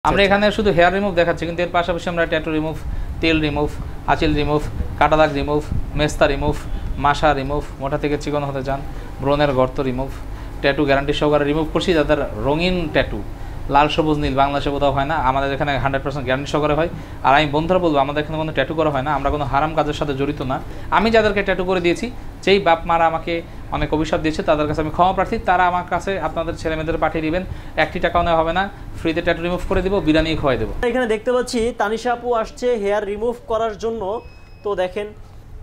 আমরা এখানে শুধু হেয়ার রিমুভ দেখাচ্ছি, কিন্তু এর পাশাপাশি আমরা ট্যাটু রিমুভ, তেল রিমুভ, আঁচিল রিমুভ, কাটা দাগ রিমুভ, মেস্তা রিমুভ, মাসা রিমুভ, মোটা থেকে চিকন হতে চান, ব্রণের গর্ত রিমুভ, ট্যাটু গ্যারান্টি সহকারে রিমুভ করছি। যাদের রঙিন ট্যাটু লাল সবুজ নীল বাংলাদেশে কোথাও হয় না, আমাদের এখানে 100% গ্যারান্টি সহকারে হয়। আর আমি বন্ধুরা বলবো, আমাদের এখানে কোনো ট্যাটু করা হয় না, আমরা কোনো হারাম কাজের সাথে জড়িত না। আমি যাদেরকে ট্যাটু করে দিয়েছি, যেই বাপ মারা আমাকে অনেক অভিশাপ দিয়েছে, তাদের কাছে আমি ক্ষমা প্রার্থী। তারা আমার কাছে আপনাদের ছেলে মেয়েদের পাঠিয়ে দিবেন, একটি টাকাও নেওয়া হবে না, ফ্রিতে ট্যাটু রিমুভ করে দিব, বিরিয়ানি খাওয়াই দেবো। এখানে দেখতে পাচ্ছি তানিশা আপু আসছে হেয়ার রিমুভ করার জন্য। তো দেখেন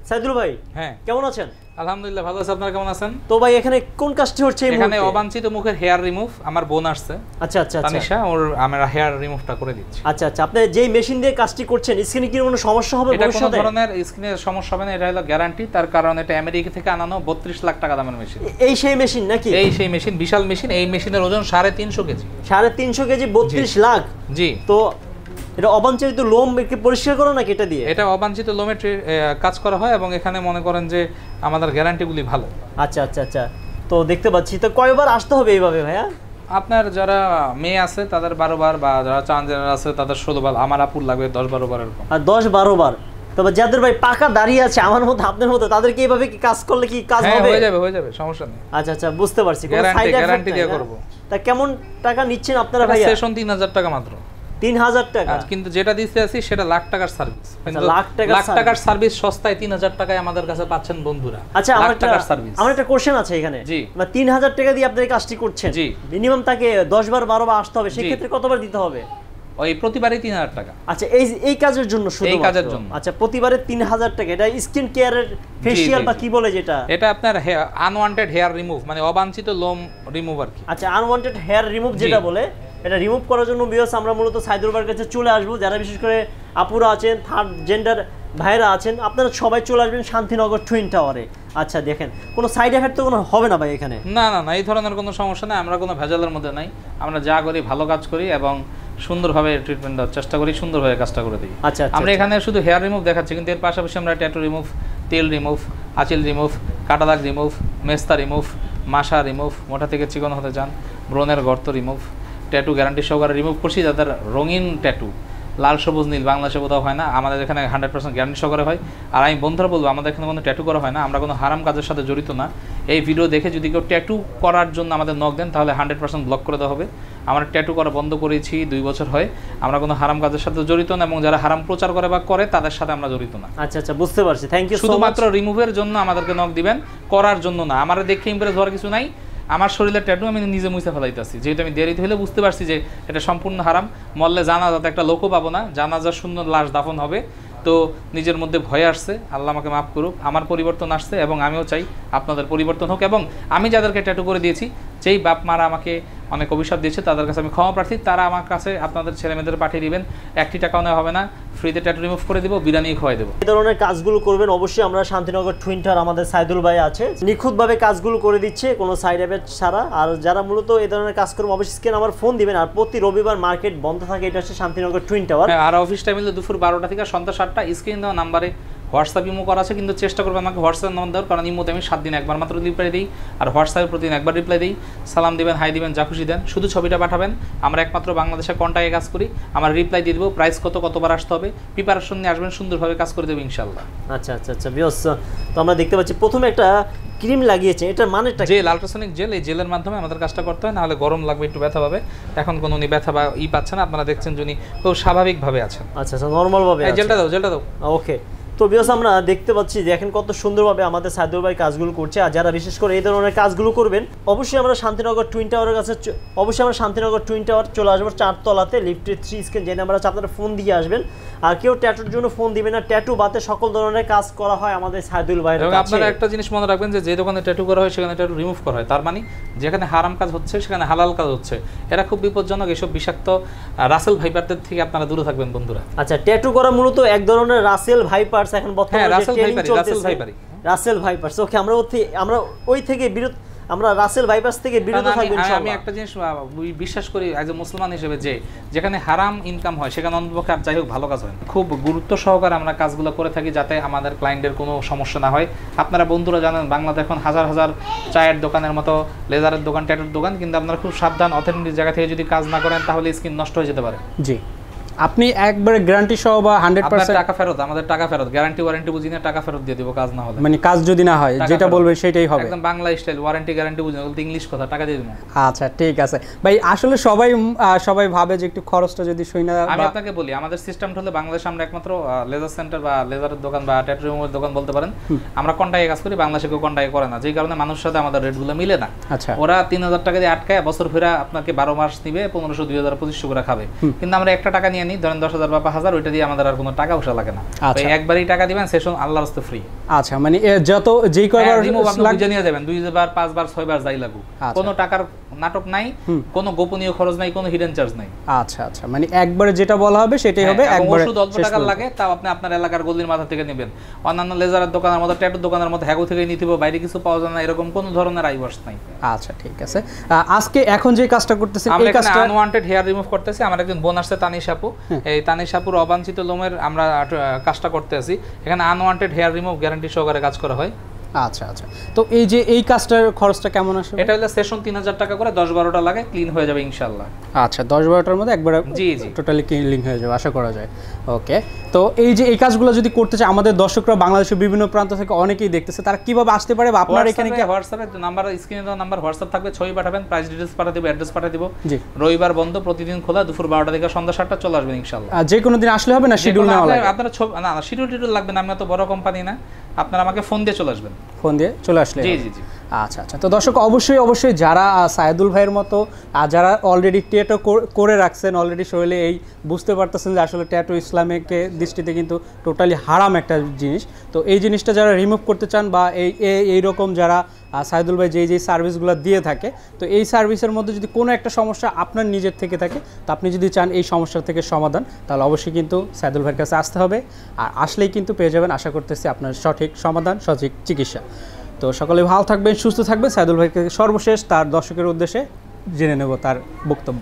সাইদুল ভাই, হ্যাঁ কেমন আছেন? আলহামদুলিল্লাহ ভালো আছে, আপনারা কেমন আছেন? তো ভাই এখানে কোন কাজটি হচ্ছে? এখানে অবাঞ্ছিত মুখের হেয়ার রিমুভ, আমার বোন আসছে। আচ্ছা আচ্ছা তানিশা, ওর আমরা হেয়ার রিমুভটা করে দিচ্ছি। আচ্ছা আচ্ছা, আপনি যেই মেশিন দিয়ে কাজটি করছেন, স্কিনে কি কোনো সমস্যা হবে? এটা কোনো ধরনের স্কিনে সমস্যা হবে না, এটা হলো গ্যারান্টি। তার কারণ এটা আমেরিকা থেকে আনানো 32 লাখ টাকা দামের মেশিন। এই সেই মেশিন নাকি? এই সেই মেশিন, বিশাল মেশিন। এই মেশিনের ওজন 350 কেজি। 350 কেজি, 32 লাখ? জি। তো এটা অবাঞ্ছিত লোম একটু পরিষ্কার করো নাকি এটা দিয়ে? এটা অবাঞ্ছিত লোমের কাজ করা হয়, এবং এখানে মনে করেন যে আমাদের গ্যারান্টিগুলি ভালো। আচ্ছা আচ্ছা আচ্ছা, তো দেখতে পাচ্ছি। তো কয়বার আসতে হবে এইভাবে ভাইয়া? আপনার যারা মেয়ে আছে তাদের 12 বার, বা যারা ট্রান্সজেন্ডার আছে তাদের 16 বার। আমার আপুর লাগবে 10-12 বার এরকম। আর 10-12 বার? তবে যাদের ভাই পাকা দাঁড়িয়ে আছে আমার মতো আপনার মতো, তাদেরকে এইভাবে কি কাজ করলে কি কাজ হবে? হয়ে যাবে, সমস্যা নেই। আচ্ছা আচ্ছা, বুঝতে পারছি। গ্যারান্টি দিয়ে করব। তা কেমন টাকা নিচ্ছেন আপনারা ভাইয়া? সেশন 3000 টাকা মাত্র। 3000 টাকা? কিন্তু যেটা দিতে আছি সেটা লাখ টাকার সার্ভিস। লাখ টাকার সার্ভিস সস্তায় 3000 টাকায় আমাদের কাছে পাচ্ছেন বন্ধুরা। আচ্ছা, আমার একটা কোশ্চেন আছে এখানে। জি। 3000 টাকা দিয়ে আপনি কাজটি করছেন, জি। মিনিমাম তাকে 10 বার 12 বার আসতে হবে, সেই ক্ষেত্রে কতবার দিতে হবে? ওই প্রতিবারই 3000 টাকা। আচ্ছা, এই কাজের জন্য শুধু? এই কাজের জন্য। আচ্ছা, প্রতিবারে 3000 টাকা। এটা স্কিন কেয়ারের ফেশিয়াল বা কি বলে যেটা? এটা আপনার আনওয়ান্টেড হেয়ার রিমুভ, মানে অবাঞ্ছিত লোম রিমুভ আর কি। আচ্ছা, আনওয়ান্টেড হেয়ার রিমুভ যেটা বলে, এটা রিমুভ করার জন্য ভিউয়ার্স আমরা মূলত সাইদুল ভাইয়ের কাছে চলে আসবো। যারা বিশেষ করে আপুরা আছেন, থার্ড জেন্ডার ভাইরা আছেন, আপনারা সবাই চলে আসবেন শান্তিনগর টুইন টাওয়ারে। আচ্ছা দেখেন, কোনো সাইড এফেক্ট তো কোনো হবে না ভাই এখানে? না, এই ধরনের কোনো সমস্যা নেই। আমরা কোনো ভেজালের মধ্যে নাই। আমরা যা করি ভালো কাজ করি এবং সুন্দরভাবে ট্রিটমেন্ট দেওয়ার চেষ্টা করি, সুন্দরভাবে কাজটা করে দিই। আচ্ছা, আমরা এখানে শুধু হেয়ার রিমুভ দেখাচ্ছি, কিন্তু এর পাশাপাশি আমরা ট্যাটু রিমুভ, তেল রিমুভ, আঁচিল রিমুভ, কাটা দাগ রিমুভ, মেস্তা রিমুভ, মাসা রিমুভ, মোটা থেকে চিকন হতে চান, ব্রণের গর্ত রিমুভ, ট্যাটু গ্যারান্টি সহকারে রিমুভ করছি। যাদের রঙিন ট্যাটু লাল সবুজ নীল বাংলাদেশে কোথাও হয় না, আমাদের এখানে 100% গ্যারান্টি সহকারে হয়। আর আমি বন্ধুরা বলবো, আমাদের এখানে কোনো ট্যাটু করা হয় না, আমরা কোনো হারাম কাজের সাথে জড়িত না। এই ভিডিও দেখে যদি কেউ ট্যাটু করার জন্য আমাদের নক দেন, তাহলে 100% ব্লক করে দেওয়া হবে। আমরা ট্যাটু করা বন্ধ করেছি 2 বছর হয়। আমরা কোনো হারাম কাজের সাথে জড়িত না, এবং যারা হারাম প্রচার করে বা করে তাদের সাথে আমরা জড়িত না। আচ্ছা আচ্ছা, বুঝতে পারছি। Thank you. শুধুমাত্র রিমুভের জন্য আমাদেরকে নক দিবেন, করার জন্য না। আমার দেখে ইমপ্রেস হওয়ার কিছু নাই। আমার শরীরের ট্যাটু আমি নিজে মুছে ফেলাইতেছি, যেহেতু আমি দেরিতে হলে বুঝতে পারছি যে এটা সম্পূর্ণ হারাম। মরলে জানাজাতে একটা লোকও পাবো না, জানাজার সুন্দর লাশ দাফন হবে। তো নিজের মধ্যে ভয় আসছে, আল্লাহ আমাকে মাফ করুক। আমার পরিবর্তন আসছে, এবং আমিও চাই আপনাদের পরিবর্তন হোক। এবং আমি যাদেরকে ট্যাটু করে দিয়েছি, যেই বাপ মারা আমাকে অনেক অভিশাপ দিয়েছে, তাদের কাছে আমি ক্ষমা প্রার্থী। তারা আমার কাছে আপনাদের ছেলে মেয়েদের পাঠিয়ে দিবেন, একটি টাকাও নেওয়া হবে না, ফ্রিতে ট্যাটু রিমুভ করে দিব, বিরিয়ানি খাওয়াই দেবো। এই ধরনের কাজগুলো করবেন অবশ্যই। আমরা শান্তিনগর টুইন টাওয়ার, আমাদের সাইদুল ভাই আছে, নিখুঁতভাবে কাজগুলো করে দিচ্ছে, কোনো সাইড এফেক্ট ছাড়া। আর যারা মূলত এই ধরনের কাজ করবেন অবশ্যই স্ক্রিনে আমার ফোন দিবেন। আর প্রতি রবিবার মার্কেট বন্ধ থাকে, এটা হচ্ছে শান্তিনগর টুইন টাওয়ার। আর অফিস টাইম হলো দুপুর 12টা থেকে সন্ধ্যা 7টা। স্ক্রিন দেওয়া নাম্বারে হোয়াটসঅ্যাপ ইমো করা আছে, কিন্তু চেষ্টা করবেন আমাকে হোয়াটসঅ্যাপ নাম্বার দেওয়ার, কারণ ইমোতে আমি 7 দিন একবার মাত্র রিপ্লাই দিই, আর হোয়াটসঅ্যাপে প্রতিদিন একবার রিপ্লাই দিই। সালাম দিবেন, হাই দিবেন, যা খুশি দেন, শুধু ছবিটা পাঠাবেন। আমরা একমাত্র বাংলাদেশে কন্টাক্টে কাজ করি, আমরা রিপ্লাই দিয়ে দেবো। প্রাইস কতবার আসতে হবে, প্রিপারেশন নিয়ে আসবেন, সুন্দরভাবে কাজ করে দেবো ইনশাল্লাহ। আচ্ছা আচ্ছা আচ্ছা, বিয়স। তো আমরা দেখতে পাচ্ছি প্রথমে একটা ক্রিম লাগিয়েছে, এটার মানেটা জেল, আল্ট্রাসনিক জেল। এই জেলের মাধ্যমে আমাদের কাজটা করতে হয়, নাহলে গরম লাগবে, একটু ব্যথা পাবে। এখন কোনো ব্যথা বা পাচ্ছে না, আপনারা দেখছেন যিনি খুব স্বাভাবিকভাবে আছেন। আচ্ছা আচ্ছা, নর্মালভাবে। জেলটা দাও। ওকে। তো বিকজ আমরা দেখতে পাচ্ছি যে এখন কত সুন্দরভাবে আমাদের সাইদুল ভাই কাজগুলো করছে। আর যারা বিশেষ করে এই ধরনের কাজগুলো করবেন, অবশ্যই আমরা শান্তিনগর টুইন টাওয়ারের কাছে চলে আসবো, 4 তলাতে, লিফটে 3 স্ক্রিন যে নাম্বার আছে, আপনারা ফোন দিয়ে আসবেন। আর কেউ ট্যাটুর জন্য ফোন দিবেন না, ট্যাটু বাদে সকল ধরনের কাজ করা হয় আমাদের সাইদুল ভাইয়ের কাছে। আপনারা একটা জিনিস মনে রাখবেন, যে দোকানে ট্যাটু করা হয় সেখানে ট্যাটু রিমুভ করা হয়, তার মানে যেখানে হারাম কাজ হচ্ছে সেখানে হালাল কাজ হচ্ছে। এরা খুব বিপজ্জনক, এসব বিষাক্ত রাসেল ভাইপারদের থেকে আপনারা দূরে থাকবেন বন্ধুরা। আচ্ছা, ট্যাটু করা মূলত এক ধরনের রাসেল ভাইপারস এখন বর্তমানে ট্রেনিং চলতেছে। রাসেল ভাইপারস। ওকে, আমরা ওই থেকে আমরা রাসেল বাইপাস থেকে বিরত থাকবো আমি ইনশাআল্লাহ। একটা জিনিস বিশ্বাস করি একজন মুসলমান হিসেবে, যে যেখানে হারাম ইনকাম হয় সেখানে অন্তপক্ষে আর যাই হোক ভালো কাজ হয় না। খুব গুরুত্ব সহকারে আমরা কাজগুলো করে থাকি যাতে আমাদের ক্লায়েন্টের কোনো সমস্যা না হয়। আপনারা বন্ধুরা জানেন বাংলাদেশ এখন হাজার হাজার চায়ের দোকানের মতো, লেজারের দোকান, ট্যাটুর দোকান, কিন্তু আপনারা খুব সাবধান, অথেন্টিক জায়গা থেকে যদি কাজ না করেন তাহলে স্কিন নষ্ট হয়ে যেতে পারে। জি, আপনি একবারে গ্যারান্টি সহ বা 100% টাকা ফেরত, আমাদের টাকা ফেরত, গ্যারান্টি ওয়ারেন্টি বুঝি না, টাকা ফেরত দিয়ে দিব কাজ না হলে। মানে কাজ যদি না হয় যেটা বলবেন সেটাই হবে, একদম বাংলা স্টাইল, ওয়ারেন্টি গ্যারান্টি বুঝি না, বলতে ইংলিশ কথা, টাকা দিয়ে দিব। আচ্ছা ঠিক আছে ভাই, আসলে সবাই ভাবে যে একটু খরচটা যদি শুই না। আমি আপনাকে বলি আমাদের সিস্টেমটা হলো বাংলাদেশে আমরা একমাত্র লেজার সেন্টার বা লেজারের দোকান বা ট্যাটু রিমুভারের দোকান বলতে পারেন, আমরা কন্টাক্টে কাজ করি, বাংলাদেশে কেউ কন্টাক্ট করে না, যেই কারণে মানুষের সাথে আমাদের রেটগুলো মিলে না। আচ্ছা, ওরা 3000 টাকা দিয়ে আটকায় বছর ফেরা আপনাকে 12 মাস নিবে, 1500, 2000, 2500 করে খাবে, কিন্তু আমরা একটা টাকা নিয়ে নিই, ধরেন 10,000 বা 5,000, ওইটা দিয়ে আমাদের আর কোনো টাকা পয়সা লাগে না। একবারই টাকা দিবেন, সেশন আল্লাহর রাস্তায় ফ্রি। আচ্ছা, মানে যত যেই কয়বার বুঝে নিয়ে যাবেন, 2 বার, 5 বার, 6 বার যাই লাগুক, কোনো টাকার নাটক নাই, কোনো গোপনীয় খরচ নাই, কোনো হিডেন চার্জ নাই। আচ্ছা আচ্ছা, মানে একবারে যেটা বলা হবে সেটাই হবে। একবারে ওষুধ অল্প টাকা লাগে, তাও আপনি আপনার এলাকার গলির মাথা থেকে নেবেন। অন্যান্য লেজারের দোকানের মতো, ট্যাটুর দোকানের মতো হ্যাগো থেকে নিতে হবে, বাইরে কিছু পাওয়া যায় না, এরকম কোনো ধরনের আইওয়াশ নাই। আচ্ছা ঠিক আছে, আজকে এখন যে কাজটা করতেছি এই কাজটা আনওয়ান্টেড হেয়ার রিমুভ করতেছি। আমার একজন বোন আসছে তানিশ আপু, এই তানিশ আপুর অবাঞ্ছিত লোমের আমরা কাজটা করতে আছি। এখানে আনওয়ান্টেড হেয়ার রিমুভ গ্যারান্টি সহকারে কাজ করা হয়। আচ্ছা আচ্ছা, তো এই যে এই কাজটার খরচটা কেমন আসে? এটা হলো সেশন 3000 টাকা করে, 10-12টা লাগে, ক্লিন হয়ে যাবে ইনশাআল্লাহ। আচ্ছা, 10-12টার মধ্যে একবারে জি জি টোটালি ক্লিন হয়ে যাবে আশা করা যায়। ওকে, তো এই যে এই কাজগুলো যদি করতে চায় আমাদের দর্শকরা বাংলাদেশের বিভিন্ন প্রান্ত থেকে অনেকেই দেখতেছে, তারা কিভাবে আসতে পারে বা আপনার এখানে কি? হোয়াটসঅ্যাপে নাম্বার, স্ক্রিনে দেওয়া নাম্বার হোয়াটসঅ্যাপ থাকবে, ছবি পাঠাবেন, প্রাইস ডিটেইলস পাঠিয়ে দেব, অ্যাড্রেস পাঠিয়ে দেব। জি, রবিবার বন্ধ, প্রতিদিন খোলা, দুপুর 12টা থেকে সন্ধ্যা 7টা, চলে আসবেন ইনশাআল্লাহ। যে কোনো দিন আসলে হবে না, শিডিউল নেওয়া লাগে? আপনারা না শিডিউল লাগবে না, আমি এত বড় কোম্পানি না, আপনারা আমাকে ফোন দিয়ে চলে আসবেন, ফোন দিয়ে চলে আসলে। জি জি জি। আচ্ছা আচ্ছা, তো দর্শক অবশ্যই যারা সাইদুল ভাইয়ের মতো যারা অলরেডি ট্যাটু করে রাখছেন, অলরেডি শরীরে এই বুঝতে পারতেছেন যে আসলে ট্যাটু ইসলামিক দৃষ্টিতে কিন্তু টোটালি হারাম একটা জিনিস, তো এই জিনিসটা যারা রিমুভ করতে চান বা এইরকম যারা সাইদুল ভাই যেই সার্ভিসগুলো দিয়ে থাকে, তো এই সার্ভিসের মধ্যে যদি কোনো একটা সমস্যা আপনার নিজের থেকে থাকে, তো আপনি যদি চান এই সমস্যা থেকে সমাধান, তাহলে অবশ্যই কিন্তু সাইদুল ভাইয়ের কাছে আসতে হবে। আর আসলেই কিন্তু পেয়ে যাবেন আশা করতেছি আপনার সঠিক সমাধান, সঠিক চিকিৎসা। তো সকলে ভালো থাকবেন, সুস্থ থাকবেন। সাইদুল ভাইকে সর্বশেষ তার দর্শকের উদ্দেশ্যে জেনে নেব তার বক্তব্য।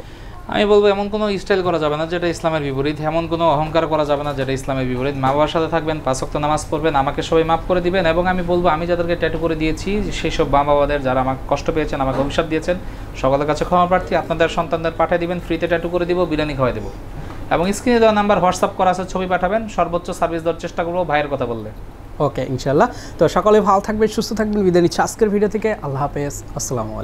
আমি বলবো এমন কোনো স্টাইল করা যাবে না যেটা ইসলামের বিপরীত, এমন কোনো অহংকার করা যাবে না যেটা ইসলামের বিপরীত। মা বাবার সাথে থাকবেন, 5 ওয়াক্ত নামাজ পড়বেন, আমাকে সবাই মাফ করে দিবেন। এবং আমি বলবো আমি যাদেরকে ট্যাটু করে দিয়েছি সেই সব মা বাবাদের, যারা আমাকে কষ্ট পেয়েছেন, আমাকে অভিশাপ দিয়েছেন, সকলের কাছে ক্ষমা প্রার্থী। আপনাদের সন্তানদের পাঠিয়ে দিবেন, ফ্রিতে ট্যাটু করে দিব, বিরিয়ানি খাওয়াই দেবো। এবং স্ক্রিনে দেওয়া নাম্বার হোয়াটসঅ্যাপ করা আছে, ছবি পাঠাবেন, সর্বোচ্চ সার্ভিস দেওয়ার চেষ্টা করবো ভাইয়ের কথা বললে। ওকে ইনশাল্লাহ। তো সকলে ভালো থাকবেন, সুস্থ থাকবেন, বিদায় নিচ্ছি আজকের ভিডিও থেকে। আল্লাহ হাফেজ, আসসালামু আলাইকুম।